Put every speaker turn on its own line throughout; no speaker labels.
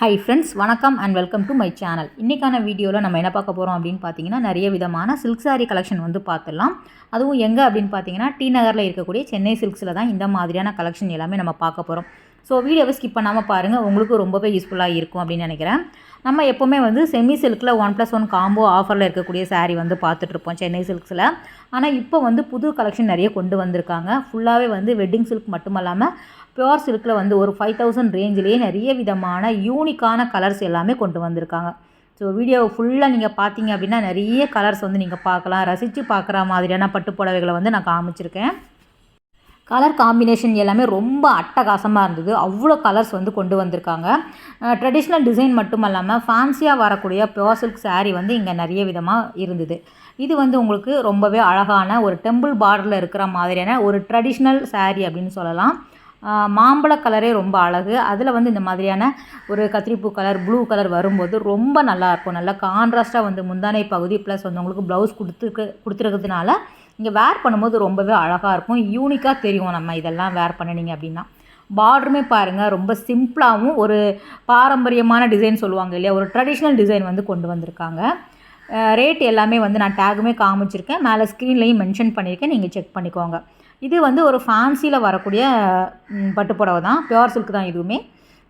Hi friends, வணக்கம் and welcome to my channel. இன்றைக்கான வீடியோவில் நம்ம என்ன பார்க்க போகிறோம் அப்படின்னு பார்த்தீங்கன்னா, நிறைய விதமான சில்க் சாரீ கலெக்ஷன் வந்து பார்த்துடலாம். அதுவும் எங்கே அப்படின்னு பார்த்தீங்கன்னா, டி நகரில் இருக்கக்கூடிய சென்னை சில்க்ஸில் தான் இந்த மாதிரியான கலெக்ஷன் எல்லாமே நம்ம பார்க்க போகிறோம். ஸோ வீடியோவை ஸ்கிப் பண்ணாமல் பாருங்கள், உங்களுக்கு ரொம்பவே யூஸ்ஃபுல்லாக இருக்கும் அப்படின்னு நினைக்கிறேன். நம்ம எப்போவுமே வந்து செமி சில்கில் 1+1 காம்போ ஆஃபரில் இருக்கக்கூடிய சாரீ வந்து பார்த்துட்ருப்போம் சென்னை சில்க்ஸில். ஆனால் இப்போ வந்து புது கலெக்ஷன் நிறைய கொண்டு வந்திருக்காங்க. ஃபுல்லாகவே வந்து வெட்டிங் சில்க் மட்டும் இல்லாமல் பியோர் சில்கில் வந்து ஒரு 5000 ரேஞ்சிலேயே நிறைய விதமான யூனிக்கான கலர்ஸ் எல்லாமே கொண்டு வந்திருக்காங்க. ஸோ வீடியோவை ஃபுல்லாக நீங்கள் பார்த்தீங்க அப்படின்னா நிறைய கலர்ஸ் வந்து நீங்கள் பார்க்கலாம். ரசித்து பார்க்குற மாதிரியான பட்டு புடவைகளை வந்து நான் காமிச்சிருக்கேன். கலர் காம்பினேஷன் எல்லாமே ரொம்ப அட்டகாசமாக இருந்தது. அவ்வளோ கலர்ஸ் வந்து கொண்டு வந்திருக்காங்க. ட்ரெடிஷ்னல் டிசைன் மட்டும் இல்லாமல் ஃபேன்சியாக வரக்கூடிய பியோர் சில்க் சாரீ வந்து இங்கே நிறைய விதமாக இருந்தது. இது வந்து உங்களுக்கு ரொம்பவே அழகான ஒரு டெம்பிள் பார்டரில் இருக்கிற மாதிரியான ஒரு ட்ரெடிஷ்னல் சாரீ அப்படின்னு சொல்லலாம். மாம்பழ கலரே ரொம்ப அழகு. அதில் வந்து இந்த மாதிரியான ஒரு கத்திரிப்பூ கலர், ப்ளூ கலர் வரும்போது ரொம்ப நல்லாயிருக்கும். நல்லா கான்ட்ராஸ்ட்டாக வந்து முந்தானை பகுதி ப்ளஸ் வந்து உங்களுக்கு ப்ளவுஸ் கொடுத்துருக்கிறதுனால இங்கே வேர் பண்ணும்போது ரொம்பவே அழகாக இருக்கும். யூனிக்காக தெரியும் நம்ம இதெல்லாம் வேர் பண்ணினீங்க அப்படின்னா. பார்டருமே பாருங்கள், ரொம்ப சிம்பிளாகவும் ஒரு பாரம்பரியமான டிசைன் சொல்லுவாங்க இல்லையா, ஒரு ட்ரெடிஷ்னல் டிசைன் வந்து கொண்டு வந்திருக்காங்க. ரேட் எல்லாமே வந்து நான் டேகுமே காமிச்சிருக்கேன், மேலே ஸ்க்ரீன்லேயும் மென்ஷன் பண்ணியிருக்கேன், நீங்கள் செக் பண்ணிக்கோங்க. இது வந்து ஒரு ஃபேன்சியில் வரக்கூடிய பட்டுப்புடவை தான், பியோர் சில்க் தான் இதுவுமே.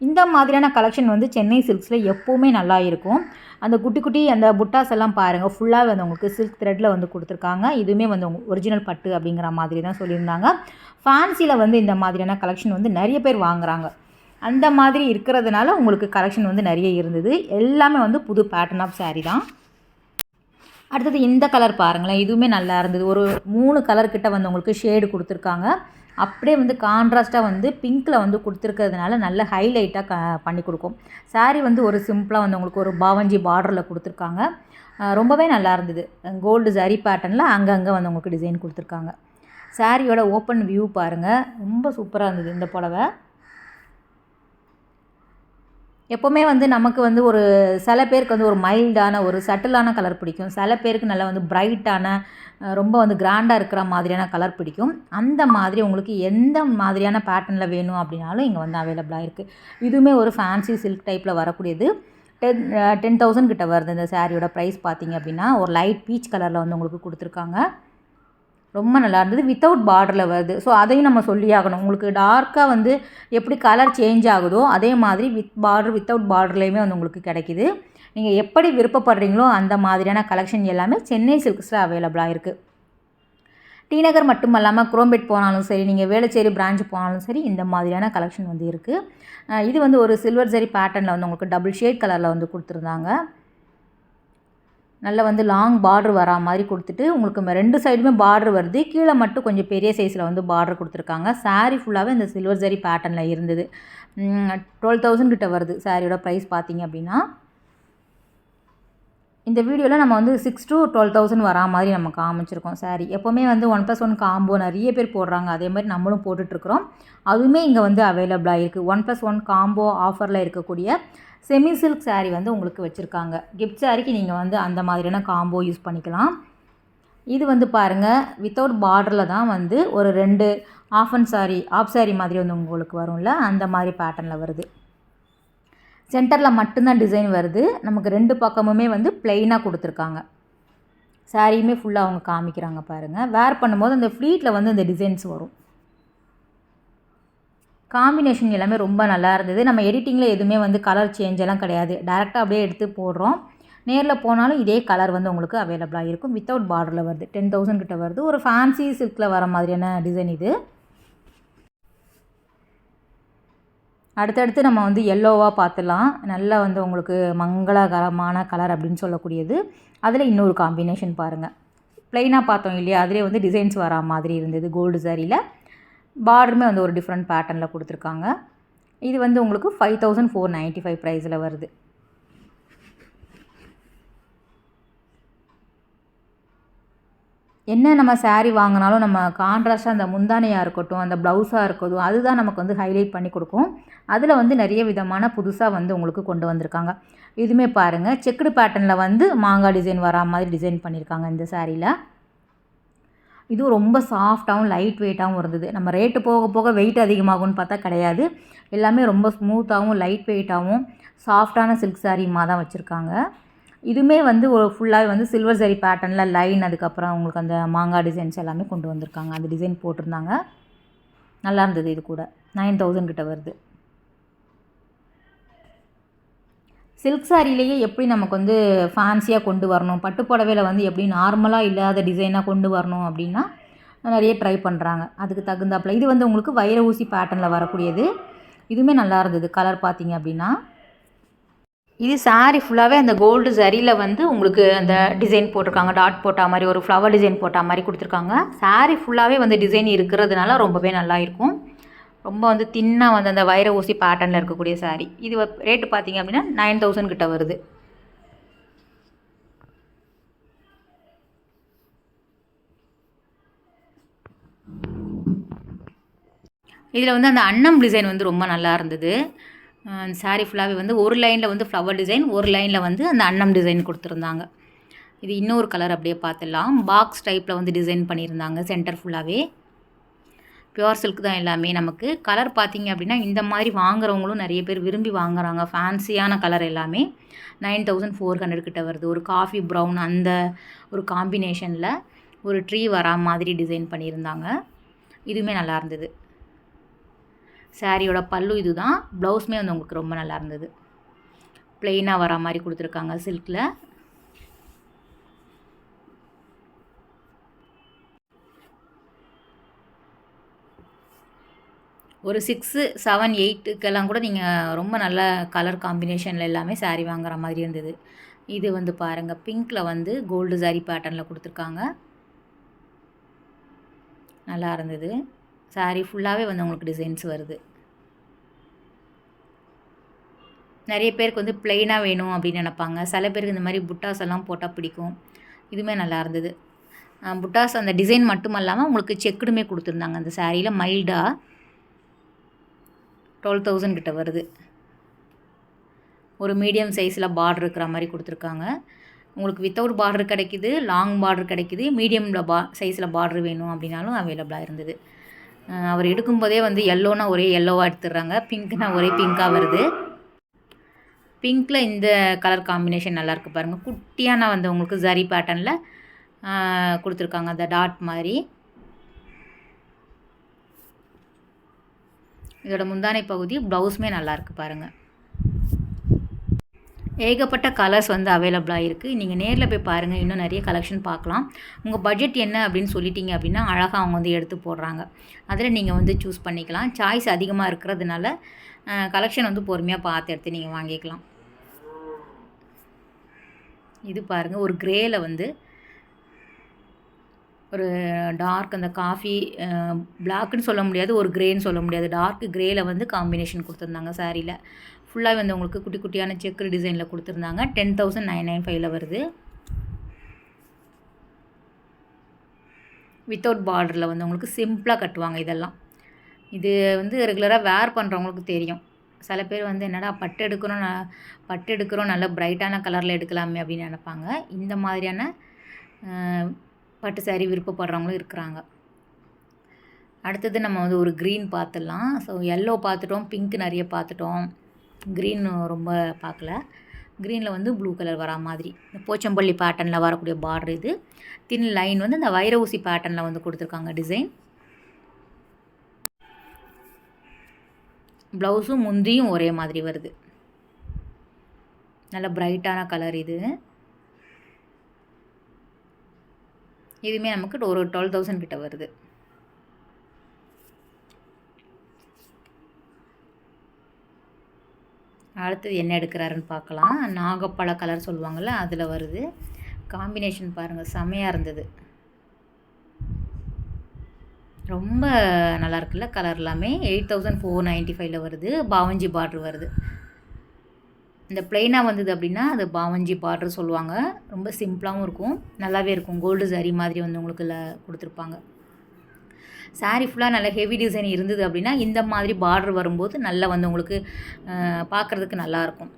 இந்த மாதிரியான கலெக்ஷன் வந்து சென்னை சில்க்ஸில் எப்போவுமே நல்லா இருக்கும். அந்த குட்டி குட்டி அந்த புட்டாஸ் எல்லாம் பாருங்கள், ஃபுல்லாக வந்து உங்களுக்கு சில்க் த்ரெட்டில் வந்து கொடுத்துருக்காங்க. இதுவுமே வந்து ஒரிஜினல் பட்டு அப்படிங்கிற மாதிரி தான் சொல்லியிருந்தாங்க. ஃபேன்சியில் வந்து இந்த மாதிரியான கலெக்ஷன் வந்து நிறைய பேர் வாங்குகிறாங்க. அந்த மாதிரி இருக்கிறதுனால உங்களுக்கு கலெக்ஷன் வந்து நிறைய இருந்தது. எல்லாமே வந்து புது பேட்டர்ன் ஆஃப் சாரீ தான். அடுத்தது இந்த கலர் பாருங்களேன், இதுவுமே நல்லா இருந்தது. ஒரு 3 கலர்கிட்ட வந்து உங்களுக்கு ஷேடு கொடுத்துருக்காங்க. அப்படியே வந்து கான்ட்ராஸ்ட்டாக வந்து பிங்க்கில் வந்து கொடுத்துருக்கிறதுனால நல்ல ஹைலைட்டாக பண்ணி கொடுக்கும். சாரீ வந்து ஒரு சிம்பிளாக வந்து உங்களுக்கு ஒரு பாவஞ்சி பார்டரில் கொடுத்துருக்காங்க. ரொம்பவே நல்லா இருந்தது. கோல்டு ஜரி பேட்டர்னில் அங்கங்கே வந்து உங்களுக்கு டிசைன் கொடுத்துருக்காங்க. சாரியோட ஓப்பன் வியூ பாருங்கள், ரொம்ப சூப்பராக இருந்தது இந்த புடவை. எப்போவுமே வந்து நமக்கு வந்து ஒரு சில பேருக்கு வந்து ஒரு மைல்டான ஒரு சட்டிலான கலர் பிடிக்கும். சில பேருக்கு நல்லா வந்து பிரைட்டான ரொம்ப வந்து கிராண்டாக இருக்கிற மாதிரியான கலர் பிடிக்கும். அந்த மாதிரி உங்களுக்கு எந்த மாதிரியான பேட்டர்னில் வேணும் அப்படின்னாலும் இங்கே வந்து அவைலபிளாக இருக்குது. இதுவுமே ஒரு ஃபேன்சி சில்க் டைப்பில் வரக்கூடியது. 10,000 கிட்ட வருது. இந்த சாரியோட ப்ரைஸ் பார்த்தீங்க அப்படின்னா ஒரு லைட் பீச் கலரில் வந்து உங்களுக்கு கொடுத்துருக்காங்க. ரொம்ப நல்லா இருந்தது. வித்தவுட் பார்டரில் வருது. ஸோ அதையும் நம்ம சொல்லி ஆகணும். உங்களுக்கு டார்க்காக வந்து எப்படி கலர் சேஞ்ச் ஆகுதோ அதே மாதிரி வித்தவுட் பார்டர்லேயுமே வந்து உங்களுக்கு கிடைக்கிது. நீங்கள் எப்படி விருப்பப்படுறீங்களோ அந்த மாதிரியான கலெக்ஷன் எல்லாமே சென்னை சில்க்ஸில் அவைலபிளாக இருக்குது. டி நகர் மட்டும் இல்லாமல் குரோம்பேட் போனாலும் சரி, நீங்கள் வேளச்சேரி பிரான்ச் போனாலும் சரி, இந்த மாதிரியான கலெக்ஷன் வந்து இருக்குது. இது வந்து ஒரு சில்வர் ஜரி பேட்டர்னில் வந்து உங்களுக்கு டபுள் ஷேட் கலரில் வந்து கொடுத்துருந்தாங்க. நல்லா வந்து லாங் பார்டர் வரா மாதிரி கொடுத்துட்டு உங்களுக்கு 2 சைடுமே பார்டர் வருது. கீழே மட்டும் கொஞ்சம் பெரிய சைஸில் வந்து பார்டர் கொடுத்துருக்காங்க. சாரீ ஃபுல்லாகவே இந்த சில்வர் ஜரி பேட்டர்னில் இருந்தது. 12,000 கிட்ட வருது சாரியோட ப்ரைஸ் பார்த்தீங்க அப்படின்னா. இந்த வீடியோவில் நம்ம வந்து 6 to 12,000 வரா மாதிரி நம்ம காமிச்சிருக்கோம் சாரீ. எப்போவுமே வந்து 1+1 காம்போ நிறைய பேர் போடுறாங்க, அதே மாதிரி நம்மளும் போட்டுட்ருக்குறோம். அதுவுமே இங்கே வந்து அவைலபிளாக இருக்குது. 1+1 காம்போ ஆஃபரில் இருக்கக்கூடிய செமி சில்க் சாரீ வந்து உங்களுக்கு வச்சுருக்காங்க. கிஃப்ட் சாரீக்கு நீங்கள் வந்து அந்த மாதிரியான காம்போ யூஸ் பண்ணிக்கலாம். இது வந்து பாருங்கள், வித்தவுட் பார்டரில் தான் வந்து ஒரு 2 ஆஃப் சாரீ மாதிரி வந்து உங்களுக்கு வரும்ல, அந்த மாதிரி பேட்டர்னில் வருது. சென்டரில் மட்டும்தான் டிசைன் வருது. நமக்கு 2 பக்கமுமே வந்து ப்ளெயினாக கொடுத்துருக்காங்க. சாரியுமே ஃபுல்லாக அவங்க காமிக்கிறாங்க பாருங்கள். வேர் பண்ணும்போது அந்த ஃப்ளீட்டில் வந்து இந்த டிசைன்ஸ் வரும். காம்பினேஷன் எல்லாமே ரொம்ப நல்லா இருந்தது. நம்ம எடிட்டிங்கில் எதுவுமே வந்து கலர் சேஞ்ச் எல்லாம் கிடையாது. டேரெக்டாக அப்படியே எடுத்து போடுறோம். நேரில் போனாலும் இதே கலர் வந்து உங்களுக்கு அவைலபிளாக இருக்கும். வித்தவுட் பார்டரில் வருது. 10,000 கிட்ட வருது. ஒரு ஃபேன்சி சில்கில் வர மாதிரியான டிசைன் இது. அடுத்தடுத்து நம்ம வந்து எல்லோவாக பார்த்துலாம். நல்லா வந்து உங்களுக்கு மங்களகரமான கலர் அப்படின்னு சொல்லக்கூடியது. அதில் இன்னொரு காம்பினேஷன் பாருங்கள். ப்ளைனாக பார்த்தோம் இல்லையா, அதிலே வந்து டிசைன்ஸ் வரா மாதிரி இருந்தது. கோல்டு சாரியில் பார்டருமே வந்து ஒரு டிஃப்ரெண்ட் பேட்டர்னில் கொடுத்துருக்காங்க. இது வந்து உங்களுக்கு 5,495 ப்ரைஸில் வருது. என்ன நம்ம சாரீ வாங்கினாலும் நம்ம கான்ட்ராஸ்ட்டாக அந்த முந்தானையாக இருக்கட்டும், அந்த ப்ளவுஸாக இருக்கட்டும், அதுதான் நமக்கு வந்து ஹைலைட் பண்ணி கொடுக்கும். அதில் வந்து நிறைய விதமான புதுசாக வந்து உங்களுக்கு கொண்டு வந்திருக்காங்க. இதுவுமே பாருங்கள், செக்குடு பேட்டர்னில் வந்து மாங்காய் டிசைன் வரா மாதிரி டிசைன் பண்ணியிருக்காங்க இந்த சாரியில். இதுவும் ரொம்ப சாஃப்டாகவும் லைட் வெயிட்டாகவும் இருந்தது. நம்ம ரேட்டு போக போக வெயிட் அதிகமாகும்னு பார்த்தா கிடையாது. எல்லாமே ரொம்ப ஸ்மூத்தாகவும் லைட் வெயிட்டாகவும் சாஃப்டான சில்க் சாரீமாக தான் வச்சுருக்காங்க. இதுவுமே வந்து ஒரு ஃபுல்லாகவே வந்து சில்வர் ஜரி பேட்டர்னில் லைன், அதுக்கப்புறம் உங்களுக்கு அந்த மாங்காய் டிசைன்ஸ் எல்லாமே கொண்டு வந்திருக்காங்க. அந்த டிசைன் போட்டிருந்தாங்க. நல்லா இருந்தது. இது கூட 9000 கிட்ட வருது. சில்க் சாரிலேயே எப்படி நமக்கு வந்து ஃபேன்சியாக கொண்டு வரணும், பட்டு புடவையில் வந்து எப்படி நார்மலாக இல்லாத டிசைனாக கொண்டு வரணும் அப்படின்னா நிறைய ட்ரை பண்ணுறாங்க. அதுக்கு தகுந்தாப்பில் இது வந்து உங்களுக்கு வைர ஊசி பேட்டர்னில் வரக்கூடியது. இதுவுமே நல்லா இருந்தது. கலர் பார்த்தீங்க அப்படின்னா இது சாரீ ஃபுல்லாகவே அந்த கோல்டு சரியில் வந்து உங்களுக்கு அந்த டிசைன் போட்டிருக்காங்க. டாட் போட்டா மாதிரி ஒரு ஃப்ளவர் டிசைன் போட்டா மாதிரி கொடுத்துருக்காங்க. சாரீ ஃபுல்லாகவே வந்து டிசைன் இருக்கிறதுனால ரொம்பவே நல்லா இருக்கும். ரொம்ப வந்து தின்னாக வந்து அந்த வைர ஊசி பேட்டர்னில் இருக்கக்கூடிய சாரீ. இது ரேட்டு பார்த்தீங்க அப்படின்னா 9000 கிட்ட வருது. இதில் வந்து அந்த அன்னம் டிசைன் வந்து ரொம்ப நல்லா இருந்தது. சாரீ ஃபுல்லாகவே வந்து ஒரு லைனில் வந்து ஃப்ளவர் டிசைன், ஒரு லைனில் வந்து அந்த அன்னம் டிசைன் கொடுத்துருந்தாங்க. இது இன்னொரு கலர் அப்படியே பார்த்துடலாம். பாக்ஸ் டைப்பில் வந்து டிசைன் பண்ணியிருந்தாங்க. சென்டர் ஃபுல்லாகவே பியூர் சில்க் தான் எல்லாமே. நமக்கு கலர் பார்த்தீங்க அப்படின்னா இந்த மாதிரி வாங்குறவங்களும் நிறைய பேர் விரும்பி வாங்குறாங்க. ஃபேன்சியான கலர் எல்லாமே 9400 கிட்ட வருது. ஒரு காஃபி ப்ரௌன் அந்த ஒரு காம்பினேஷனில் ஒரு ட்ரீ வரா மாதிரி டிசைன் பண்ணியிருந்தாங்க. இதுவுமே நல்லா இருந்தது. சாரியோட பல்லு இது தான். ப்ளவுஸுமே வந்து உங்களுக்கு ரொம்ப நல்லா இருந்தது. ப்ளெயினாக வரா மாதிரி கொடுத்துருக்காங்க சில்கில். ஒரு 6, 7, 8க்கெல்லாம் கூட நீங்கள் ரொம்ப நல்ல கலர் காம்பினேஷனில் எல்லாமே சாரீ வாங்குற மாதிரி இருந்தது. இது வந்து பாருங்கள், பிங்க்கில் வந்து கோல்டு சாரீ பேட்டர்னில் கொடுத்துருக்காங்க. நல்லா இருந்தது. சாரீ ஃபுல்லாகவே வந்து உங்களுக்கு டிசைன்ஸ் வருது. நிறைய பேருக்கு வந்து ப்ளெயினாக வேணும் அப்படின்னு நினைப்பாங்க. சில பேருக்கு இந்த மாதிரி புட்டாஸ் எல்லாம் போட்டால் பிடிக்கும். இதுவுமே நல்லா இருந்தது. புட்டாஸ் அந்த டிசைன் மட்டும் இல்லாமல் உங்களுக்கு செக்குடுமே கொடுத்துருந்தாங்க அந்த சாரியில். மைல்டாக 12000 கிட்ட வருது. ஒரு மீடியம் சைஸில் பார்டர் இருக்கிற மாதிரி கொடுத்துருக்காங்க. உங்களுக்கு வித்தவுட் பார்டர் கிடைக்கிது, லாங் பார்டர் கிடைக்கிது. மீடியமில் சைஸில் பார்டர் வேணும் அப்படின்னாலும் அவைலபிளாக இருந்தது. அவர் எடுக்கும்போதே வந்து எல்லோனா ஒரே எல்லோவாக எடுத்துடுறாங்க, பிங்க்னா ஒரே பிங்க்காக வருது. பிங்க்கில் இந்த கலர் காம்பினேஷன் நல்லாயிருக்கு பாருங்கள். குட்டியான வந்து உங்களுக்கு ஜரி பேட்டர்னில் கொடுத்துருக்காங்க அந்த டாட் மாதிரி. இதோட முந்தானை பகுதி ப்ளவுஸுமே நல்லாயிருக்கு பாருங்கள். ஏகப்பட்ட கலர்ஸ் வந்து அவைலபிளாக இருக்குது. நீங்கள் நேரில் போய் பாருங்கள், இன்னும் நிறைய கலெக்ஷன் பார்க்கலாம். உங்கள் பட்ஜெட் என்ன அப்படின்னு சொல்லிட்டீங்க அப்படின்னா அழகாக அவங்க வந்து எடுத்து போடுறாங்க. அதில் நீங்கள் வந்து சூஸ் பண்ணிக்கலாம். சாய்ஸ் அதிகமாக இருக்கிறதுனால கலெக்ஷன் வந்து பொறுமையாக பார்த்து எடுத்து நீங்கள் வாங்கிக்கலாம். இது பாருங்கள், ஒரு கிரேயில் வந்து ஒரு டார்க் அந்த காஃபி பிளாக்குன்னு சொல்ல முடியாது, ஒரு கிரேன்னு சொல்ல முடியாது, டார்க் கிரேயில் வந்து காம்பினேஷன் கொடுத்துருந்தாங்க சாரியில். ஃபுல்லாக வந்து உங்களுக்கு குட்டி குட்டியான செக்கு டிசைனில் கொடுத்துருந்தாங்க. 10995 வருது. வித்தவுட் பார்டரில் வந்து உங்களுக்கு சிம்பிளாக கட்டுவாங்க இதெல்லாம். இது வந்து ரெகுலராக வேர் பண்ணுறவங்களுக்கு தெரியும். சில பேர் வந்து என்னடா பட்டு எடுக்கிறோம் நல்ல பிரைட்டான கலரில் எடுக்கலாமே அப்படின்னு நினைப்பாங்க. இந்த மாதிரியான பட்டு சாரீ விருப்பப்படுறவங்களும் இருக்கிறாங்க. அடுத்தது நம்ம வந்து ஒரு க்ரீன் பார்த்துடலாம். ஸோ எல்லோ பார்த்துட்டோம், பிங்க் நிறைய பார்த்துட்டோம், க்ரீன் ரொம்ப பார்க்கல. க்ரீனில் வந்து ப்ளூ கலர் வரா மாதிரி இந்த போச்சம்பள்ளி பேட்டர்னில் வரக்கூடிய பார்டர். இது தின் லைன் வந்து இந்த வைர ஊசி பேட்டர்னில் வந்து கொடுத்துருக்காங்க டிசைன். ப்ளவுஸும் முந்தியும் ஒரே மாதிரி வருது. நல்ல பிரைட்டான கலர் இது. இதுவுமே நமக்கு ஒரு 12000 கிட்ட வருது. அடுத்தது என்ன எடுக்கிறாருன்னு பார்க்கலாம். நாகப்பழ கலர் சொல்லுவாங்கள்ல, அதில் வருது. காம்பினேஷன் பாருங்கள், செமையாக இருந்தது. ரொம்ப நல்லா இருக்குல்ல கலர் எல்லாமே. 8495 வருது. பாவஞ்சி பார்டர் வருது. இந்த பிளெயினாக வந்தது அப்படின்னா அது பாவஞ்சி பார்டர் சொல்லுவாங்க. ரொம்ப சிம்பிளாகவும் இருக்கும், நல்லாவே இருக்கும். கோல்டு சாரீ மாதிரி வந்து உங்களுக்கு கொடுத்துருப்பாங்க. சாரீ ஃபுல்லாக நல்ல ஹெவி டிசைன் இருந்தது அப்படின்னா இந்த மாதிரி பார்டர் வரும்போது நல்லா வந்து உங்களுக்கு பார்க்குறதுக்கு நல்லாயிருக்கும்.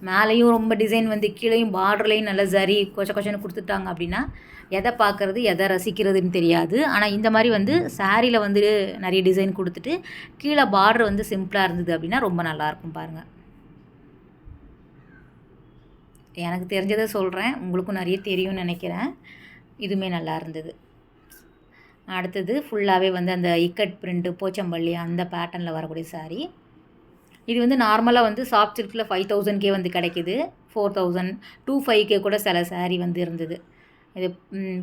மேலேயும் ரொம்ப டிசைன் வந்து கீழேயும் பார்டர்லேயும் நல்ல சரி கொச்சன்னு கொடுத்துட்டாங்க அப்படின்னா எதை பார்க்குறது எதை ரசிக்கிறதுன்னு தெரியாது. ஆனால் இந்த மாதிரி வந்து சாரியில் வந்து நிறைய டிசைன் கொடுத்துட்டு கீழே பார்டர் வந்து சிம்பிளாக இருந்தது அப்படின்னா ரொம்ப நல்லாயிருக்கும் பாருங்கள். எனக்கு தெரிஞ்சதை சொல்கிறேன், உங்களுக்கும் நிறைய தெரியும்னு நினைக்கிறேன். இதுவுமே நல்லா இருந்தது. அடுத்தது ஃபுல்லாகவே வந்து அந்த இக்கட் பிரிண்ட்டு போச்சம்பள்ளி அந்த பேட்டர்னில் வரக்கூடிய சாரீ. இது வந்து நார்மலாக வந்து சாஃப்ட் சில்கில் 5000 வந்து கிடைக்கிது. 4000 2500 கூட சில சாரீ வந்து இருந்தது. இது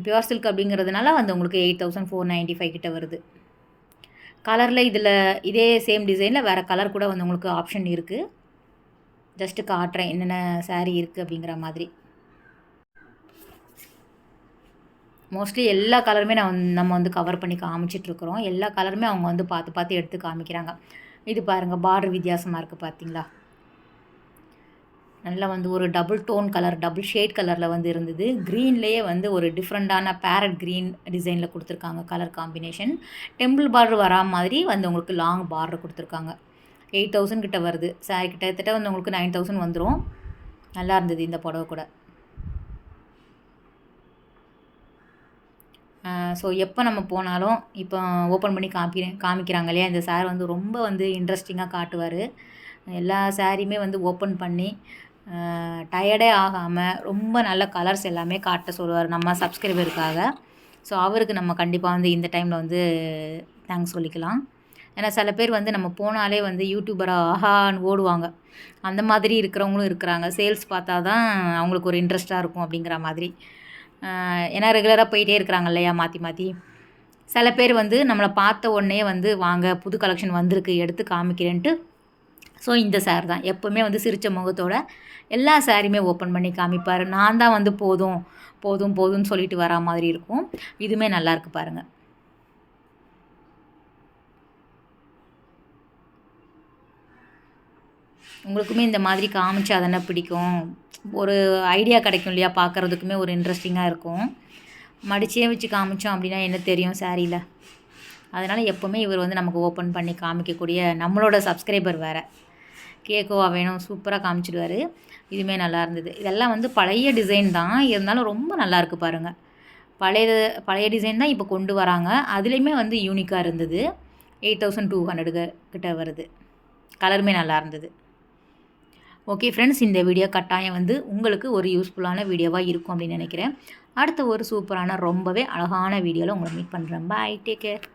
பியூர் சில்க் அப்படிங்கிறதுனால வந்து உங்களுக்கு 8495 கிட்ட வருது. கலரில் இதில் இதே சேம் டிசைனில் வேறு கலர் கூட வந்து உங்களுக்கு ஆப்ஷன் இருக்குது. ஜஸ்ட்டு காட்டுறேன் என்னென்ன சாரீ இருக்குது அப்படிங்கிற மாதிரி. மோஸ்ட்லி எல்லா கலருமே நம்ம வந்து கவர் பண்ணி காமிச்சிட்ருக்குறோம். எல்லா கலருமே அவங்க வந்து பார்த்து எடுத்து காமிக்கிறாங்க. இது பாருங்கள், பார்டர் வித்தியாசமாக இருக்குது பார்த்தீங்களா? நல்லா வந்து ஒரு double tone colour, double shade கலரில் வந்து இருந்தது. க்ரீன்லேயே வந்து ஒரு டிஃப்ரெண்ட்டான பேரட் க்ரீன் டிசைனில் கொடுத்துருக்காங்க கலர் காம்பினேஷன். டெம்பிள் பார்டர் வரா மாதிரி வந்து உங்களுக்கு லாங் பார்டர் கொடுத்துருக்காங்க. 8000 கிட்ட வருது. சாரி கிட்டத்தட்ட வந்து உங்களுக்கு 9000 வந்துடும். நல்லா இருந்தது இந்த புடவை கூட. ஸோ எப்போ நம்ம போனாலும் இப்போ ஓப்பன் பண்ணி காமிக்கிறாங்க இல்லையா, இந்த சார் வந்து ரொம்ப வந்து இன்ட்ரெஸ்டிங்காக காட்டுவார். எல்லா சாரியுமே வந்து ஓப்பன் பண்ணி டயர்டே ஆகாமல் ரொம்ப நல்ல கலர்ஸ் எல்லாமே காட்ட சொல்லுவார் நம்ம சப்ஸ்கிரைபருக்காக. ஸோ அவருக்கு நம்ம கண்டிப்பாக வந்து இந்த டைமில் வந்து தேங்க்ஸ் சொல்லிக்கலாம். ஏன்னா சில பேர் வந்து நம்ம போனாலே வந்து யூடியூபராக ஆஹான்னு ஓடுவாங்க. அந்த மாதிரி இருக்கிறவங்களும் இருக்கிறாங்க. சேல்ஸ் பார்த்தா தான் அவங்களுக்கு ஒரு இன்ட்ரெஸ்ட்டாக இருக்கும் அப்படிங்கிற மாதிரி. ஏன்னா ரெகுலராக போயிட்டே இருக்கிறாங்க இல்லையா மாற்றி. சில பேர் வந்து நம்மளை பார்த்த உடனே வந்து வாங்க புது கலெக்ஷன் வந்திருக்கு எடுத்து காமிக்கிறேன்ட்டு. ஸோ இந்த சார் தான் எப்போவுமே வந்து சிரித்த முகத்தோட எல்லா சாரியுமே ஓப்பன் பண்ணி காமிப்பார். நான் தான் வந்து போதும்னு சொல்லிட்டு வரா மாதிரி இருக்கும். இதுவுமே நல்லாயிருக்கு பாருங்கள். உங்களுக்குமே இந்த மாதிரி காமிச்சா தானே பிடிக்கும். ஒரு ஐடியா கிடைக்கும் இல்லையா, பார்க்குறதுக்குமே ஒரு இன்ட்ரெஸ்டிங்காக இருக்கும். மடிச்சே வச்சு காமிச்சோம் அப்படின்னா என்ன தெரியும் சாரியில். அதனால் எப்போவுமே இவர் வந்து நமக்கு ஓப்பன் பண்ணி காமிக்கக்கூடிய நம்மளோட சப்ஸ்கிரைபர் வேறு. கேக்கோவா வேணும் சூப்பராக காமிச்சிடுவார். இதுவுமே நல்லா இருந்தது. இதெல்லாம் வந்து பழைய டிசைன் தான், இருந்தாலும் ரொம்ப நல்லாயிருக்கு பாருங்கள். பழைய டிசைன் தான் இப்போ கொண்டு வராங்க. அதுலேயுமே வந்து யூனிக்காக இருந்தது. 8200 கிட்ட வருது. கலருமே நல்லா இருந்தது. ஓகே ஃப்ரெண்ட்ஸ், இந்த வீடியோ கட்டாயம் வந்து உங்களுக்கு ஒரு யூஸ்ஃபுல்லான வீடியோவாக இருக்கும் அப்படின்னு நினைக்கிறேன். அடுத்த ஒரு சூப்பரான ரொம்பவே அழகான வீடியோவில் உங்களை மீட் பண்ணுறேன். பாய், டேக் கேர்.